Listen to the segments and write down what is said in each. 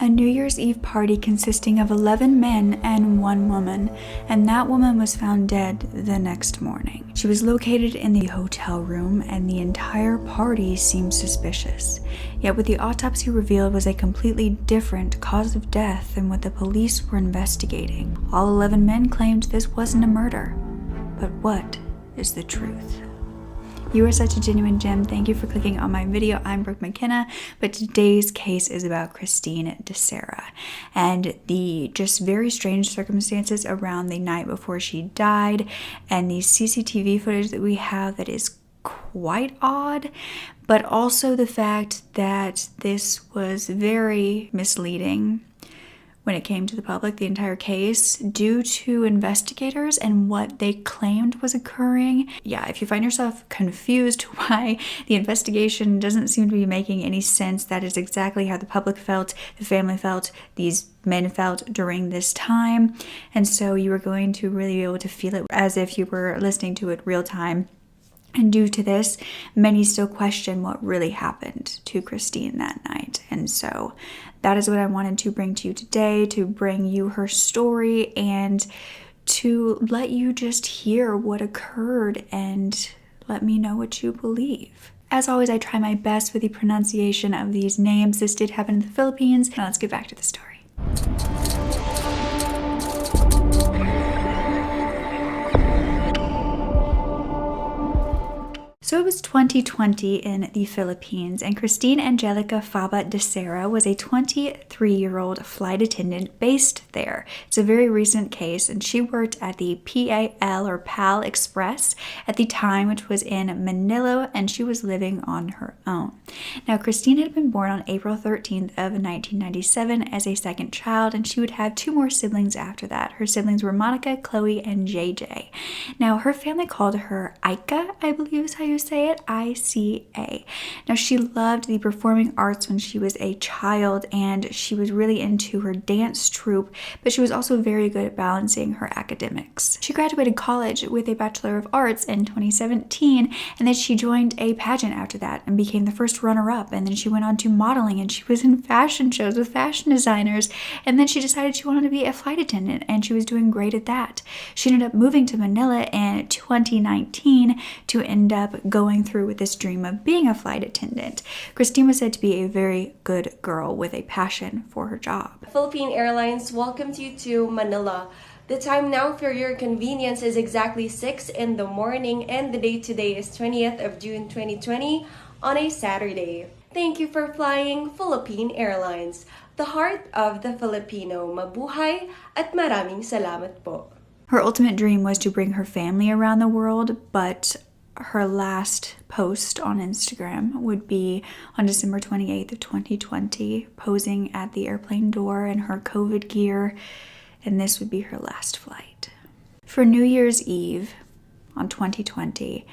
A New Year's Eve party consisting of 11 men and 1 woman, and that woman was found dead the next morning. She was located in the hotel room, and the entire party seemed suspicious. Yet what the autopsy revealed was a completely different cause of death than what the police were investigating. All 11 men claimed this wasn't a murder. But what is the truth? You are such a genuine gem. Thank you for clicking on my video. I'm Brooke Makenna, but today's case is about Christine Dacera and the just very strange circumstances around the night before she died, and the CCTV footage that we have that is quite odd, but also the fact that this was very misleading when it came to the public, the entire case, due to investigators and what they claimed was occurring. Yeah, if you find yourself confused why the investigation doesn't seem to be making any sense, that is exactly how the public felt, the family felt, these men felt during this time. And so you are going to really be able to feel it as if you were listening to it real time. And due to this, many still question what really happened to Christine that night. And so that is what I wanted to bring to you today, to bring you her story and to let you just hear what occurred and let me know what you believe. As always, I try my best with the pronunciation of these names. This did happen in the Philippines. Now let's get back to the story. So it was 2020 in the Philippines, and Christine Angelica Faba Dacera was a 23-year-old flight attendant based there. It's a very recent case, and she worked at the PAL Express at the time, which was in Manila, and she was living on her own. Now, Christine had been born on April 13th of 1997 as a second child, and she would have 2 more siblings after that. Her siblings were Monica, Chloe, and JJ. Now, her family called her Ica, I believe is how you say it, I-C-A. Now, she loved the performing arts when she was a child, and she was really into her dance troupe, but she was also very good at balancing her academics. She graduated college with a Bachelor of Arts in 2017, and then she joined a pageant after that and became the first runner-up, and then she went on to modeling, and she was in fashion shows with fashion designers, and then she decided she wanted to be a flight attendant, and she was doing great at that. She ended up moving to Manila in 2019 to end up going through with this dream of being a flight attendant. Christine was said to be a very good girl with a passion for her job. Philippine Airlines welcomes you to Manila. The time now for your convenience is exactly 6 in the morning, and the date today is 20th of June 2020 on a Saturday. Thank you for flying Philippine Airlines, the heart of the Filipino. Mabuhay at maraming salamat po. Her ultimate dream was to bring her family around the world, but her last post on Instagram would be on December 28th of 2020, posing at the airplane door in her COVID gear, and this would be her last flight. For New Year's Eve on 2020,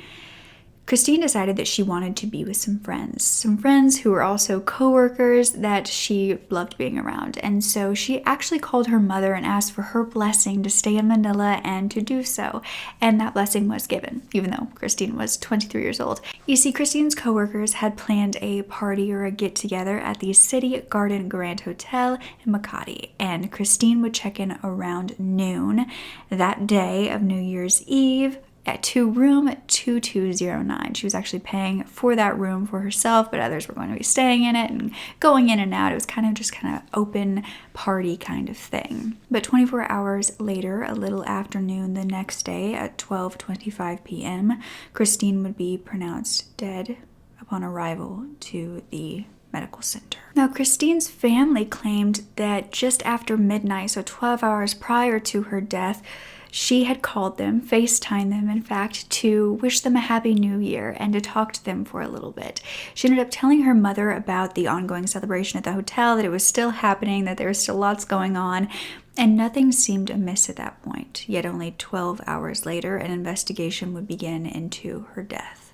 Christine decided that she wanted to be with some friends who were also co-workers that she loved being around. And so she actually called her mother and asked for her blessing to stay in Manila and to do so. And that blessing was given, even though Christine was 23 years old. You see, Christine's co-workers had planned a party or a get-together at the City Garden Grand Hotel in Makati. And Christine would check in around noon that day of New Year's Eve to room 2209. She was actually paying for that room for herself, but others were going to be staying in it and going in and out. It was kind of open party kind of thing. But 24 hours later, a little after noon the next day at 12:25 p.m., Christine would be pronounced dead upon arrival to the medical center. Now, Christine's family claimed that just after midnight, so 12 hours prior to her death, she had called them, FaceTimed them, in fact, to wish them a happy new year and to talk to them for a little bit. She ended up telling her mother about the ongoing celebration at the hotel, that it was still happening, that there was still lots going on, and nothing seemed amiss at that point. Yet only 12 hours later, an investigation would begin into her death.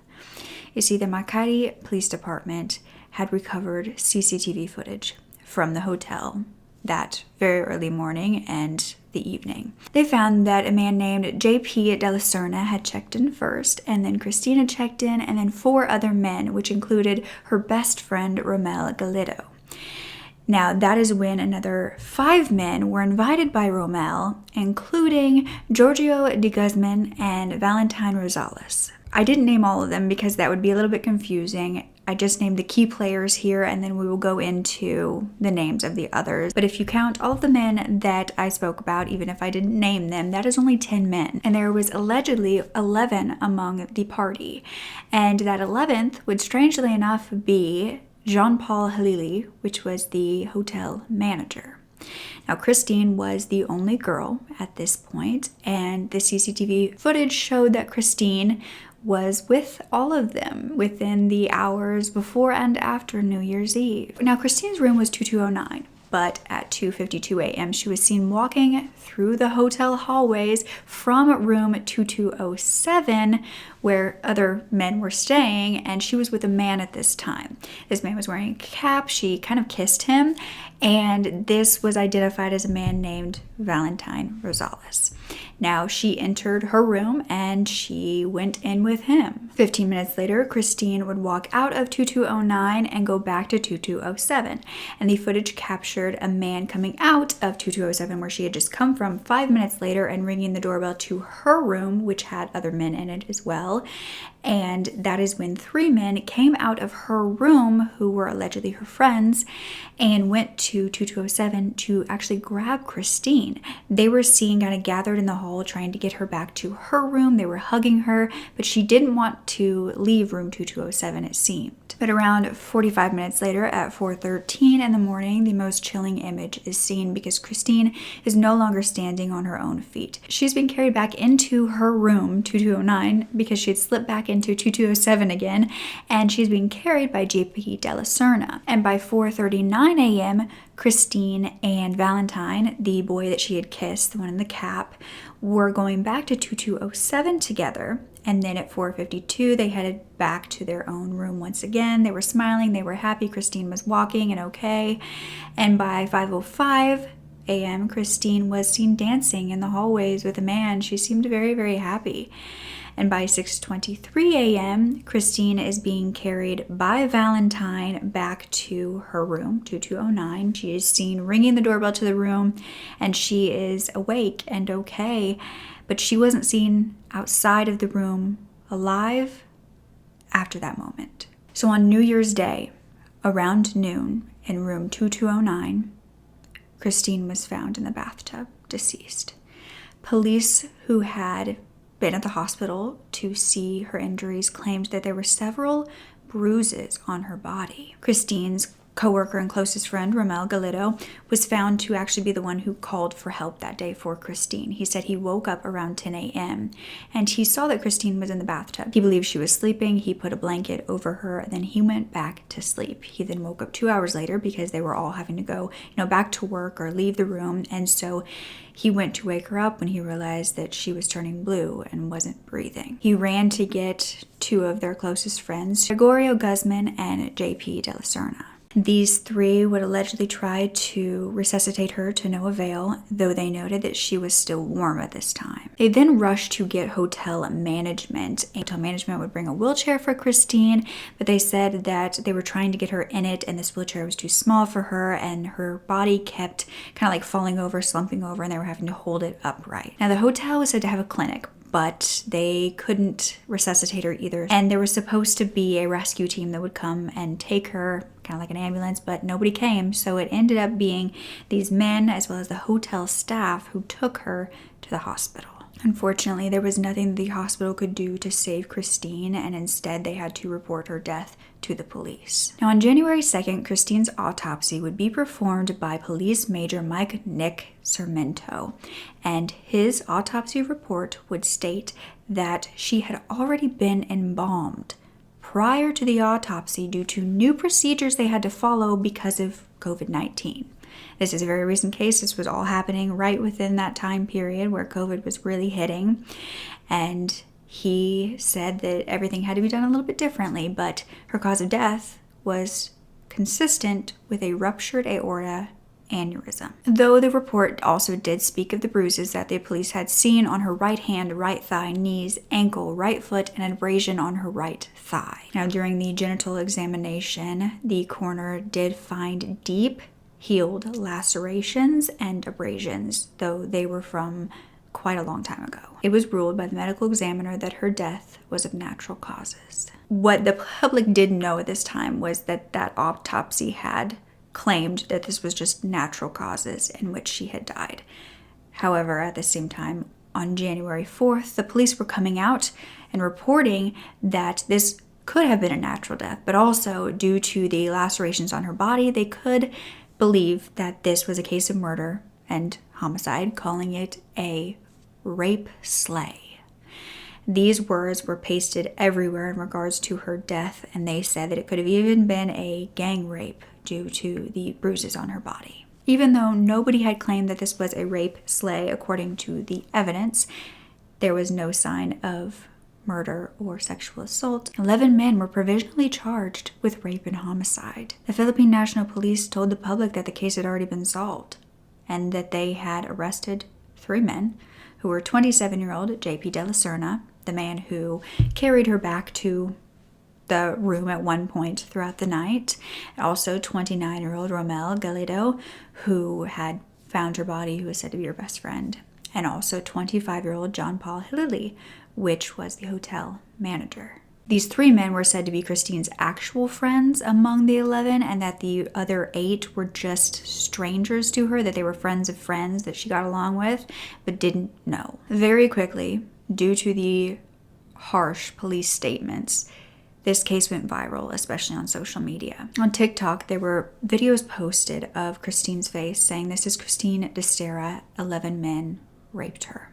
You see, the Makati Police Department had recovered CCTV footage from the hotel that very early morning and the evening. They found that a man named JP de la Serna had checked in first, and then Christina checked in, and then 4 other men, which included her best friend Romel Galido. Now, that is when another 5 men were invited by Rommel, including Giorgio de Guzman and Valentine Rosales. I didn't name all of them because that would be a little bit confusing. I just named the key players here, and then we will go into the names of the others. But if you count all of the men that I spoke about, even if I didn't name them, that is only 10 men. And there was allegedly 11 among the party. And that 11th would strangely enough be Jean-Paul Halili, which was the hotel manager. Now, Christine was the only girl at this point, and the CCTV footage showed that Christine was with all of them within the hours before and after New Year's Eve. Now, Christine's room was 2209, but at 2:52 a.m. she was seen walking through the hotel hallways from room 2207, where other men were staying, and she was with a man at this time. This man was wearing a cap. She kind of kissed him, and this was identified as a man named Valentine Rosales. Now, she entered her room and she went in with him. 15 minutes later, Christine would walk out of 2209 and go back to 2207. And the footage captured a man coming out of 2207, where she had just come from, 5 minutes later, and ringing the doorbell to her room, which had other men in it as well. And that is when 3 men came out of her room, who were allegedly her friends, and went to 2207 to actually grab Christine. They were seen kind of gathered in the hall trying to get her back to her room. They were hugging her, but she didn't want to leave room 2207, it seemed. But around 45 minutes later, at 4:13 in the morning, the most chilling image is seen, because Christine is no longer standing on her own feet. She's been carried back into her room, 2209, because she had slipped back into 2207 again, and she's being carried by JP Dacera. And by 4:39 a.m., Christine and Valentine, the boy that she had kissed, the one in the cap, were going back to 2207 together. And then at 4:52, they headed back to their own room once again. They were smiling, they were happy. Christine was walking and okay. And by 5:05 a.m., Christine was seen dancing in the hallways with a man. She seemed very, very happy. And by 6:23 a.m., Christine is being carried by Valentine back to her room, 2209. She is seen ringing the doorbell to the room, and she is awake and okay, but she wasn't seen outside of the room alive after that moment. So on New Year's Day, around noon, in room 2209, Christine was found in the bathtub, deceased. Police who had been at the hospital to see her injuries claimed that there were several bruises on her body. Christine's co-worker and closest friend, Rommel Galindo, was found to actually be the one who called for help that day for Christine. He said he woke up around 10 a.m. and he saw that Christine was in the bathtub. He believed she was sleeping. He put a blanket over her, and then he went back to sleep. He then woke up 2 hours later because they were all having to go, back to work or leave the room, and so he went to wake her up when he realized that she was turning blue and wasn't breathing. He ran to get 2 of their closest friends, Gregorio Guzman and JP Dacera. These 3 would allegedly try to resuscitate her to no avail, though they noted that she was still warm at this time. They then rushed to get hotel management. Hotel management would bring a wheelchair for Christine, but they said that they were trying to get her in it, and this wheelchair was too small for her, and her body kept kind of like falling over, slumping over, and they were having to hold it upright. Now, the hotel was said to have a clinic, but they couldn't resuscitate her either. And there was supposed to be a rescue team that would come and take her, kind of like an ambulance, but nobody came. So it ended up being these men, as well as the hotel staff, who took her to the hospital. Unfortunately, there was nothing the hospital could do to save Christine, and instead they had to report her death to the police. Now, on January 2nd, Christine's autopsy would be performed by Police Major Nick Sarmento, and his autopsy report would state that she had already been embalmed prior to the autopsy due to new procedures they had to follow because of COVID-19. This is a very recent case. This was all happening right within that time period where COVID was really hitting. And he said that everything had to be done a little bit differently, but her cause of death was consistent with a ruptured aorta aneurysm. Though the report also did speak of the bruises that the police had seen on her right hand, right thigh, knees, ankle, right foot, and an abrasion on her right thigh. Now, during the genital examination, the coroner did find deep healed lacerations and abrasions, though they were from quite a long time ago. It was ruled by the medical examiner that her death was of natural causes. What the public didn't know at this time was that that autopsy had claimed that this was just natural causes in which she had died. However, at the same time, on January 4th, the police were coming out and reporting that this could have been a natural death, but also due to the lacerations on her body, they could believe that this was a case of murder and homicide, calling it a rape slay. These words were pasted everywhere in regards to her death, and they said that it could have even been a gang rape due to the bruises on her body. Even though nobody had claimed that this was a rape slay according to the evidence, there was no sign of murder or sexual assault. 11 men were provisionally charged with rape and homicide. The Philippine National Police told the public that the case had already been solved and that they had arrested 3 men who were 27-year-old J.P. De La Serna, the man who carried her back to the room at one point throughout the night, also 29-year-old Romel Galido, who had found her body, who was said to be her best friend, and also 25-year-old John Paul Hilali, which was the hotel manager. These 3 men were said to be Christine's actual friends among the 11, and that the other 8 were just strangers to her, that they were friends of friends that she got along with, but didn't know. Very quickly, due to the harsh police statements, this case went viral, especially on social media. On TikTok, there were videos posted of Christine's face saying, "This is Christine Dacera, 11 men raped her."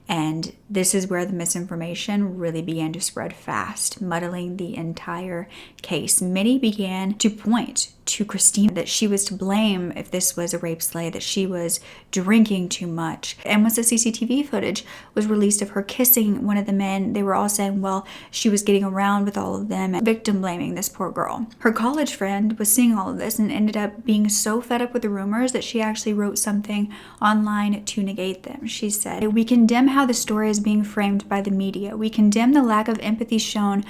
And this is where the misinformation really began to spread fast, muddling the entire case. Many began to point to Christine, that she was to blame if this was a rape slay, that she was drinking too much. And once the CCTV footage was released of her kissing one of the men, they were all saying, well, she was getting around with all of them, and victim blaming this poor girl. Her college friend was seeing all of this and ended up being so fed up with the rumors that she actually wrote something online to negate them. She said, "We condemn how the story is being framed by the media. We condemn the lack of empathy shown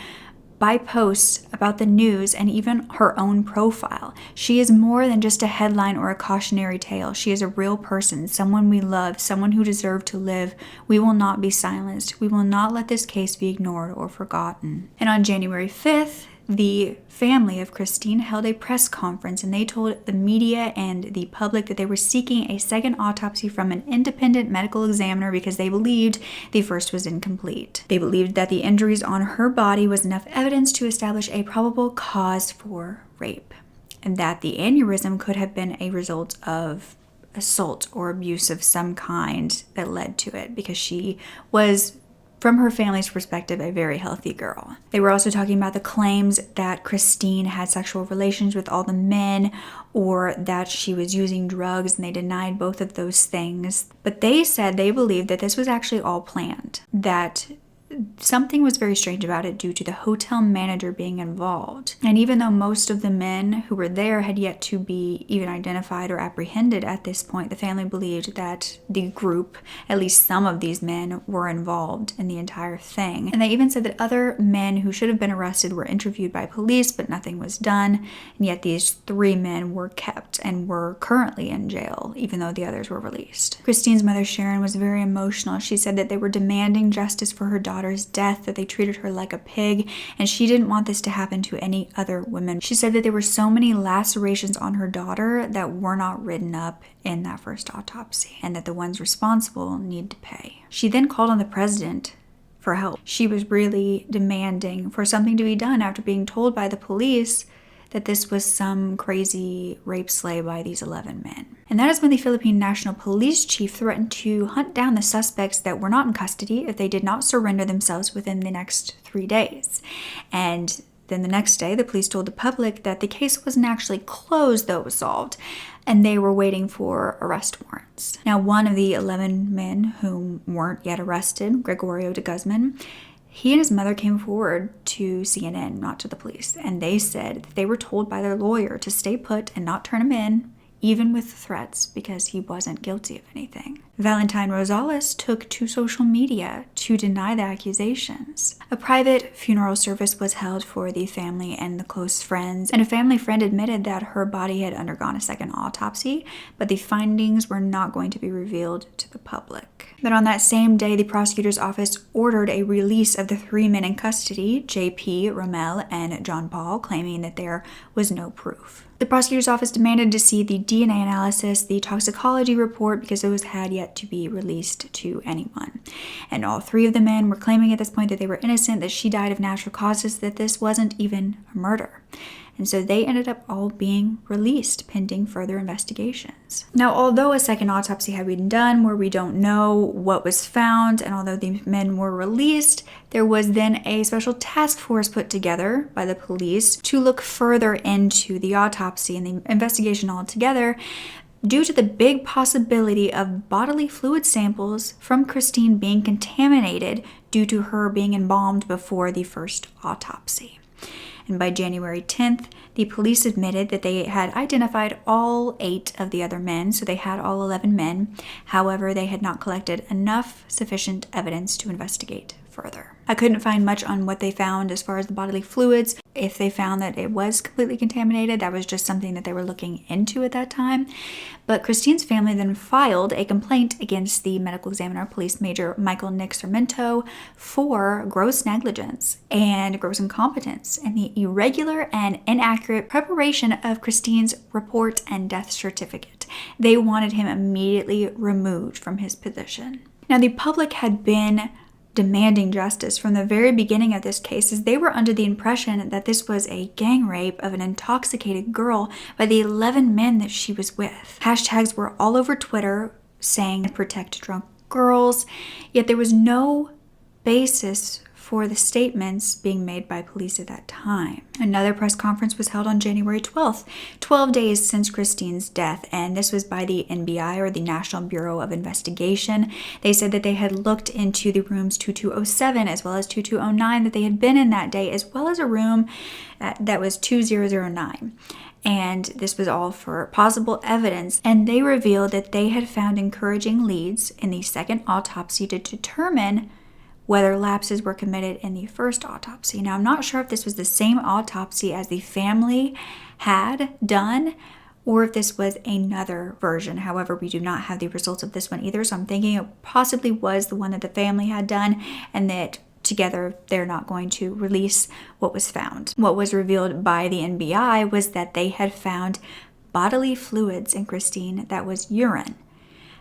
by posts about the news and even her own profile. She is more than just a headline or a cautionary tale. She is a real person, someone we love, someone who deserved to live. We will not be silenced. We will not let this case be ignored or forgotten." And on January 5th, the family of Christine held a press conference, and they told the media and the public that they were seeking a second autopsy from an independent medical examiner because they believed the first was incomplete. They believed that the injuries on her body was enough evidence to establish a probable cause for rape, and that the aneurysm could have been a result of assault or abuse of some kind that led to it, because she was, from her family's perspective, a very healthy girl. They were also talking about the claims that Christine had sexual relations with all the men, or that she was using drugs, and they denied both of those things. But they said they believed that this was actually all planned, that something was very strange about it due to the hotel manager being involved. And even though most of the men who were there had yet to be even identified or apprehended at this point, the family believed that the group, at least some of these men, were involved in the entire thing. And they even said that other men who should have been arrested were interviewed by police, but nothing was done. And yet these 3 men were kept and were currently in jail, even though the others were released. Christine's mother, Sharon, was very emotional. She said that they were demanding justice for her daughter's death, that they treated her like a pig, and she didn't want this to happen to any other women. She said that there were so many lacerations on her daughter that were not written up in that first autopsy, and that the ones responsible need to pay. She then called on the president for help. She was really demanding for something to be done after being told by the police that this was some crazy rape slay by these 11 men. And that is when the Philippine National Police Chief threatened to hunt down the suspects that were not in custody if they did not surrender themselves within the next 3 days. And then the next day, the police told the public that the case wasn't actually closed, though it was solved, and they were waiting for arrest warrants. Now, one of the 11 men who weren't yet arrested, Gregorio de Guzman, he and his mother came forward to CNN, not to the police, and they said that they were told by their lawyer to stay put and not turn him in, even with threats, because he wasn't guilty of anything. Valentine Rosales took to social media to deny the accusations. A private funeral service was held for the family and the close friends, and a family friend admitted that her body had undergone a second autopsy, but the findings were not going to be revealed to the public. But on that same day, the prosecutor's office ordered a release of the 3 men in custody, JP, Rommel, and John Paul, claiming that there was no proof. The prosecutor's office demanded to see the DNA analysis, the toxicology report, because those had yet to be released to anyone. And all 3 of the men were claiming at this point that they were innocent, that she died of natural causes, that this wasn't even a murder. And so they ended up all being released pending further investigations. Now, although a second autopsy had been done where we don't know what was found, and although the men were released, there was then a special task force put together by the police to look further into the autopsy and the investigation altogether, due to the big possibility of bodily fluid samples from Christine being contaminated due to her being embalmed before the first autopsy. And by January 10th, the police admitted that they had identified all 8 of the other men, so they had all 11 men. However, they had not collected enough sufficient evidence to investigate further. I couldn't find much on what they found as far as the bodily fluids. If they found that it was completely contaminated, that was just something that they were looking into at that time. But Christine's family then filed a complaint against the medical examiner, Police Major Michael Nick Sarmento, for gross negligence and gross incompetence and the irregular and inaccurate preparation of Christine's report and death certificate. They wanted him immediately removed from his position. Now, the public had been demanding justice from the very beginning of this case, as they were under the impression that this was a gang rape of an intoxicated girl by the 11 men that she was with. Hashtags were all over Twitter saying protect drunk girls, yet there was no basis for the statements being made by police at that time. Another press conference was held on January 12th, 12 days since Christine's death, and this was by the NBI, or the National Bureau of Investigation. They said that they had looked into the rooms 2207 as well as 2209 that they had been in that day, as well as a room that was 2009. And this was all for possible evidence, and they revealed that they had found encouraging leads in the second autopsy to determine whether lapses were committed in the first autopsy. Now, I'm not sure if this was the same autopsy as the family had done, or if this was another version. However, we do not have the results of this one either, so I'm thinking it possibly was the one that the family had done, and that together they're not going to release what was found. What was revealed by the NBI was that they had found bodily fluids in Christine that was urine.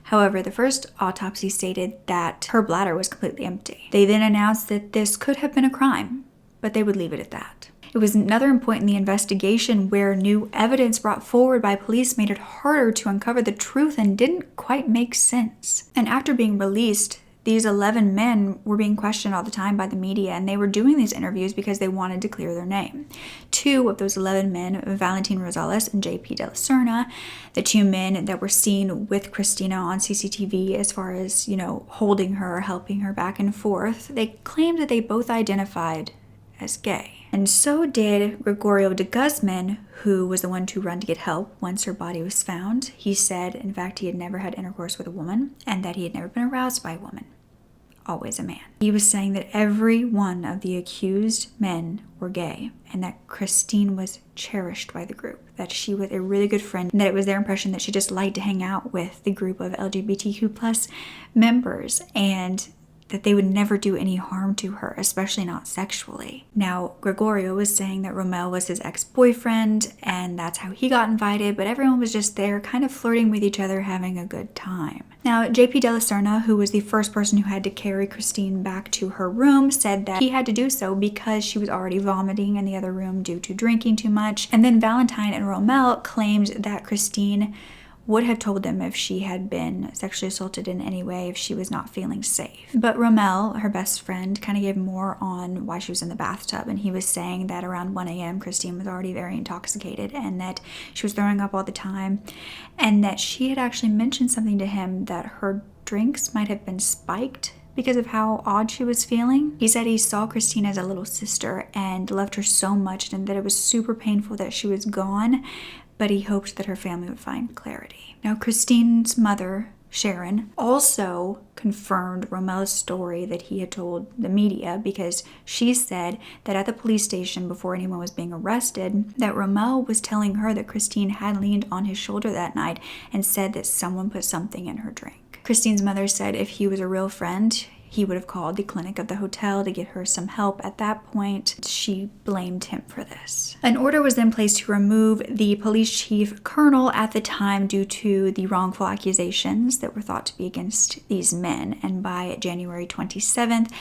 However, the first autopsy stated that her bladder was completely empty. They then announced that this could have been a crime, but they would leave it at that. It was another point in the investigation where new evidence brought forward by police made it harder to uncover the truth and didn't quite make sense. And after being released, these 11 men were being questioned all the time by the media, and they were doing these interviews because they wanted to clear their name. 2 of those 11 men, Valentine Rosales and JP Dacera, the 2 men that were seen with Christina on CCTV as far as, holding her, helping her back and forth, they claimed that they both identified as gay. And so did Gregorio de Guzman, who was the one to run to get help once her body was found. He said, in fact, he had never had intercourse with a woman and that he had never been aroused by a woman. Always a man. He was saying that every one of the accused men were gay and that Christine was cherished by the group, that she was a really good friend, and that it was their impression that she just liked to hang out with the group of LGBTQ plus members, and that they would never do any harm to her, especially not sexually. Now, Gregorio was saying that Rommel was his ex-boyfriend, and that's how he got invited, but everyone was just there kind of flirting with each other, having a good time. Now, JP Dacera, who was the first person who had to carry Christine back to her room, said that he had to do so because she was already vomiting in the other room due to drinking too much. And then Valentine and Rommel claimed that Christine would have told them if she had been sexually assaulted in any way, if she was not feeling safe. But Rommel, her best friend, kind of gave more on why she was in the bathtub, and he was saying that around 1 a.m. Christine was already very intoxicated and that she was throwing up all the time, and that she had actually mentioned something to him that her drinks might have been spiked because of how odd she was feeling. He said he saw Christine as a little sister and loved her so much, and that it was super painful that she was gone, but he hoped that her family would find clarity. Now, Christine's mother, Sharon, also confirmed Romel's story that he had told the media, because she said that at the police station before anyone was being arrested, that Romel was telling her that Christine had leaned on his shoulder that night and said that someone put something in her drink. Christine's mother said if he was a real friend, he would have called the clinic of the hotel to get her some help. At that point, she blamed him for this. An order was then placed to remove the police chief colonel at the time due to the wrongful accusations that were thought to be against these men. And by January 27th,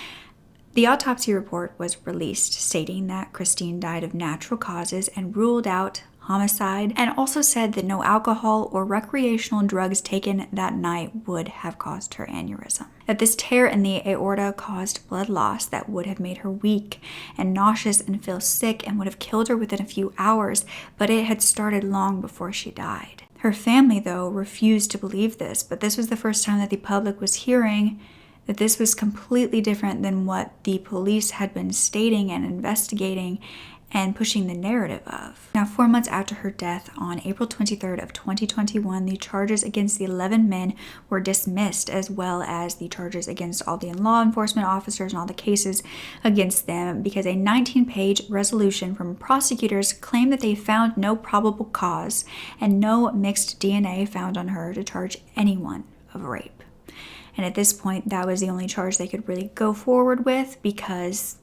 the autopsy report was released stating that Christine died of natural causes and ruled out homicide, and also said that no alcohol or recreational drugs taken that night would have caused her aneurysm. That this tear in the aorta caused blood loss that would have made her weak and nauseous and feel sick and would have killed her within a few hours, but it had started long before she died. Her family, though, refused to believe this, but this was the first time that the public was hearing that this was completely different than what the police had been stating and investigating and pushing the narrative of. Now, 4 months after her death, on April 23rd of 2021, the charges against the 11 men were dismissed, as well as the charges against all the law enforcement officers and all the cases against them, because a 19-page resolution from prosecutors claimed that they found no probable cause and no mixed DNA found on her to charge anyone of rape. And at this point, that was the only charge they could really go forward with, because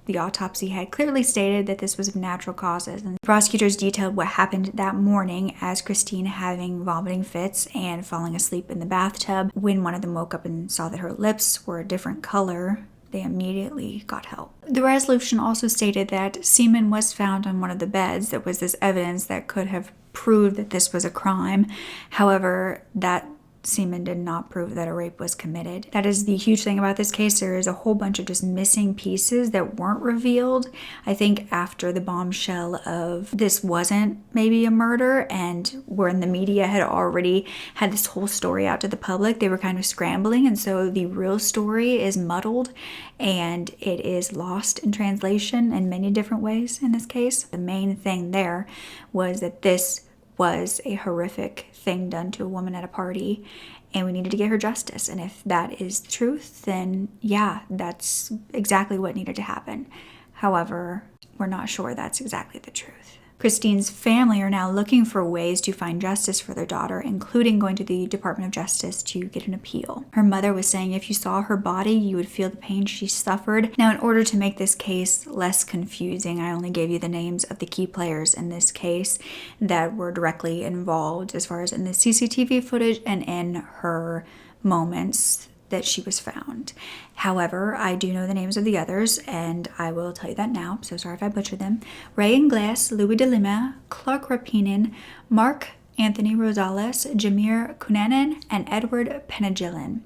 the autopsy had clearly stated that this was of natural causes. And the prosecutors detailed what happened that morning as Christine having vomiting fits and falling asleep in the bathtub. When one of them woke up and saw that her lips were a different color, they immediately got help. The resolution also stated that semen was found on one of the beds. That was this evidence that could have proved that this was a crime. However, that semen did not prove that a rape was committed. That is the huge thing about this case. There is a whole bunch of just missing pieces that weren't revealed. I think after the bombshell of this wasn't maybe a murder, and when the media had already had this whole story out to the public, they were kind of scrambling, and so the real story is muddled and it is lost in translation in many different ways in this case. The main thing there was that this was a horrific thing done to a woman at a party, and we needed to get her justice. And if that is the truth, then yeah, that's exactly what needed to happen. However, we're not sure that's exactly the truth. Christine's family are now looking for ways to find justice for their daughter, including going to the Department of Justice to get an appeal. Her mother was saying if you saw her body, you would feel the pain she suffered. Now, in order to make this case less confusing, I only gave you the names of the key players in this case that were directly involved as far as in the CCTV footage and in her moments that she was found. However, I do know the names of the others, and I will tell you that now. So sorry if I butchered them. Ray Ingles, Louis de Lima, Clark Rapinen, Mark Anthony Rosales, Jameer Cunanan, and Edward Penagillan.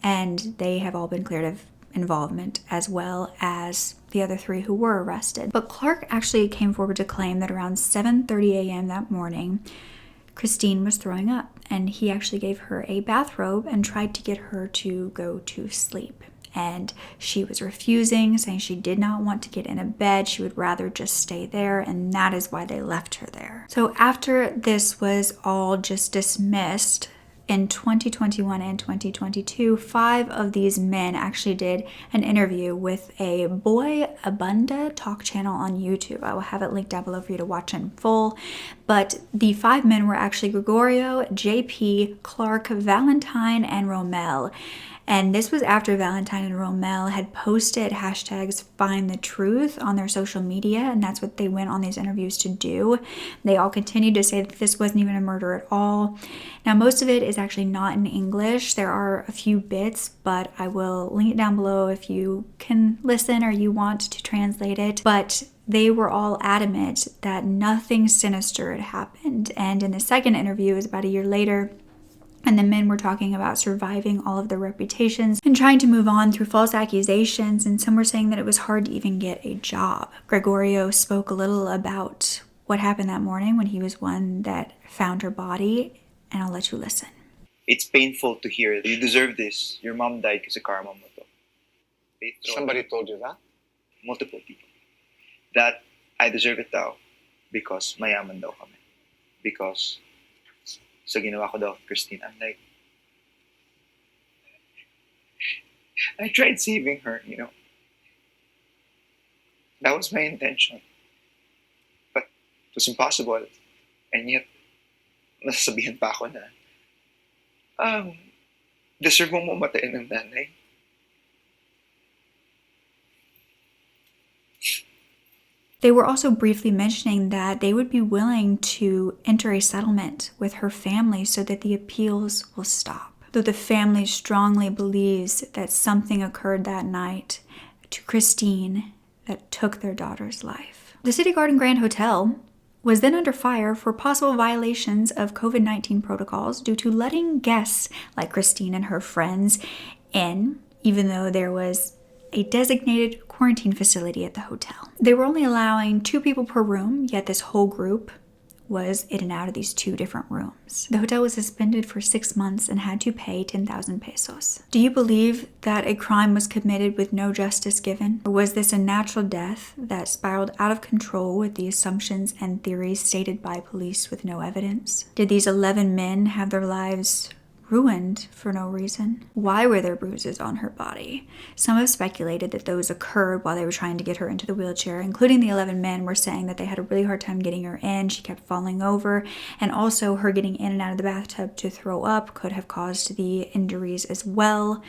And they have all been cleared of involvement, as well as the other 3 who were arrested. But Clark actually came forward to claim that around 7:30 a.m. that morning, Christine was throwing up, and he actually gave her a bathrobe and tried to get her to go to sleep. And she was refusing, saying she did not want to get in a bed. She would rather just stay there, and that is why they left her there. So after this was all just dismissed, in 2021 and 2022, 5 of these men actually did an interview with a Boy Abunda talk channel on YouTube. I will have it linked down below for you to watch in full. But the 5 men were actually Gregorio, JP, Clark, Valentine, and Romel. And this was after Valentine and Romel had posted hashtags Find the Truth on their social media, and that's what they went on these interviews to do. They all continued to say that this wasn't even a murder at all. Now, most of it is actually not in English. There are a few bits, but I will link it down below if you can listen or you want to translate it. But they were all adamant that nothing sinister had happened. And in the second interview, it was about a year later, and the men were talking about surviving all of their reputations and trying to move on through false accusations, and some were saying that it was hard to even get a job. Gregorio spoke a little about what happened that morning when he was one that found her body, and I'll let you listen. It's painful to hear. You deserve this. Your mom died kasi karma mo to. Somebody told you that? Multiple people. That I deserve it daw because mayaman daw kami. because sa ginawa ko daw kay Christine, I'm like, I tried saving her, you know. That was my intention. But it was impossible. And yet, nasasabihan pa ako na, deserve mong mamatayin ng nanay. They were also briefly mentioning that they would be willing to enter a settlement with her family so that the appeals will stop. Though the family strongly believes that something occurred that night to Christine that took their daughter's life. The City Garden Grand Hotel was then under fire for possible violations of COVID-19 protocols due to letting guests like Christine and her friends in, even though there was a designated quarantine facility at the hotel. They were only allowing 2 people per room, yet this whole group was in and out of these 2 different rooms. The hotel was suspended for 6 months and had to pay 10,000 pesos. Do you believe that a crime was committed with no justice given? Or was this a natural death that spiraled out of control with the assumptions and theories stated by police with no evidence? Did these 11 men have their lives ruined for no reason? Why were there bruises on her body? Some have speculated that those occurred while they were trying to get her into the wheelchair, including the 11 men were saying that they had a really hard time getting her in. She kept falling over, and also her getting in and out of the bathtub to throw up could have caused the injuries as well.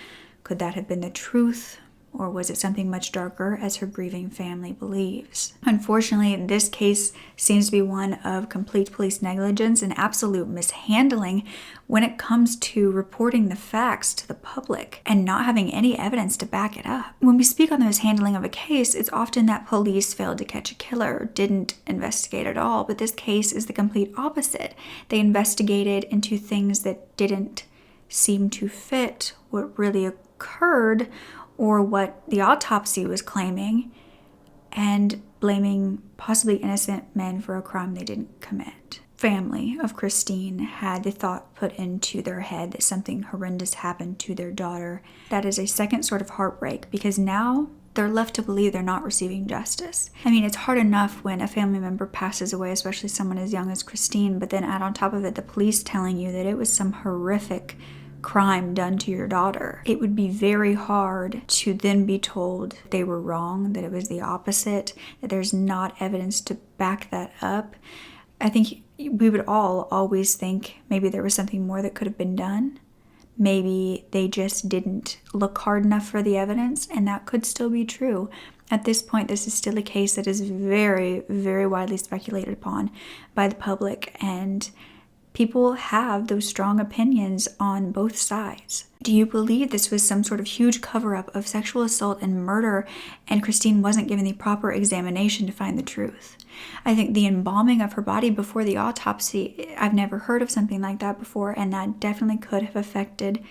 Could that have been the truth? Or was it something much darker, as her grieving family believes? Unfortunately, this case seems to be one of complete police negligence and absolute mishandling when it comes to reporting the facts to the public and not having any evidence to back it up. When we speak on the mishandling of a case, it's often that police failed to catch a killer or didn't investigate at all, but this case is the complete opposite. They investigated into things that didn't seem to fit what really occurred or what the autopsy was claiming, and blaming possibly innocent men for a crime they didn't commit. Family of Christine had the thought put into their head that something horrendous happened to their daughter. That is a second sort of heartbreak, because now they're left to believe they're not receiving justice. I mean, it's hard enough when a family member passes away, especially someone as young as Christine, but then add on top of it the police telling you that it was some horrific crime done to your daughter. It would be very hard to then be told they were wrong, that it was the opposite, that there's not evidence to back that up. I think we would all always think maybe there was something more that could have been done. Maybe they just didn't look hard enough for the evidence, and that could still be true. At this point, this is still a case that is very, very widely speculated upon by the public, and people have those strong opinions on both sides. Do you believe this was some sort of huge cover-up of sexual assault and murder, and Christine wasn't given the proper examination to find the truth? I think the embalming of her body before the autopsy, I've never heard of something like that before, and that definitely could have affected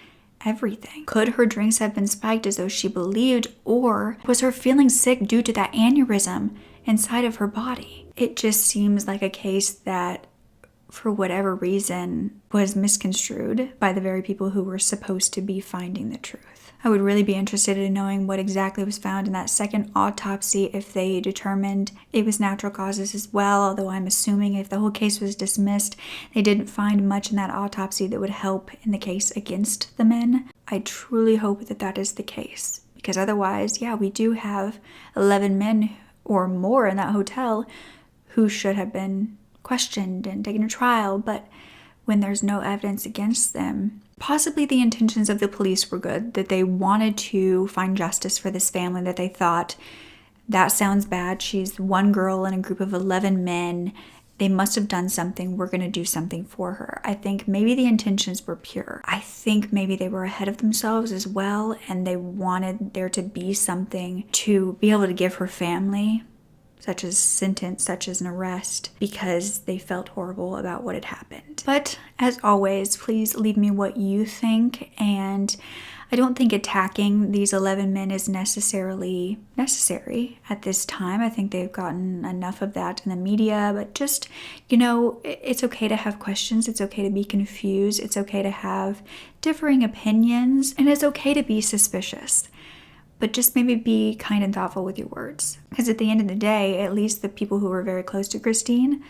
everything. Could her drinks have been spiked as though she believed, or was her feeling sick due to that aneurysm inside of her body? It just seems like a case that, for whatever reason, was misconstrued by the very people who were supposed to be finding the truth. I would really be interested in knowing what exactly was found in that second autopsy, if they determined it was natural causes as well, although I'm assuming if the whole case was dismissed, they didn't find much in that autopsy that would help in the case against the men. I truly hope that that is the case, because otherwise, yeah, we do have 11 men or more in that hotel who should have been questioned and taken to trial, but when there's no evidence against them, possibly the intentions of the police were good, that they wanted to find justice for this family, that they thought, that sounds bad, she's one girl in a group of 11 men, they must have done something, we're going to do something for her. I think maybe the intentions were pure. I think maybe they were ahead of themselves as well, and they wanted there to be something to be able to give her family, such as sentence, such as an arrest, because they felt horrible about what had happened. But as always, please leave me what you think, and I don't think attacking these 11 men is necessarily necessary at this time. I think they've gotten enough of that in the media, but just, it's okay to have questions, it's okay to be confused, it's okay to have differing opinions, and it's okay to be suspicious. But just maybe be kind and thoughtful with your words. Because at the end of the day, at least the people who were very close to Christine,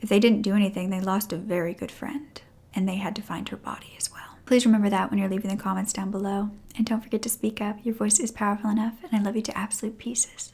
if they didn't do anything, they lost a very good friend, and they had to find her body as well. Please remember that when you're leaving the comments down below. And don't forget to speak up. Your voice is powerful enough, and I love you to absolute pieces.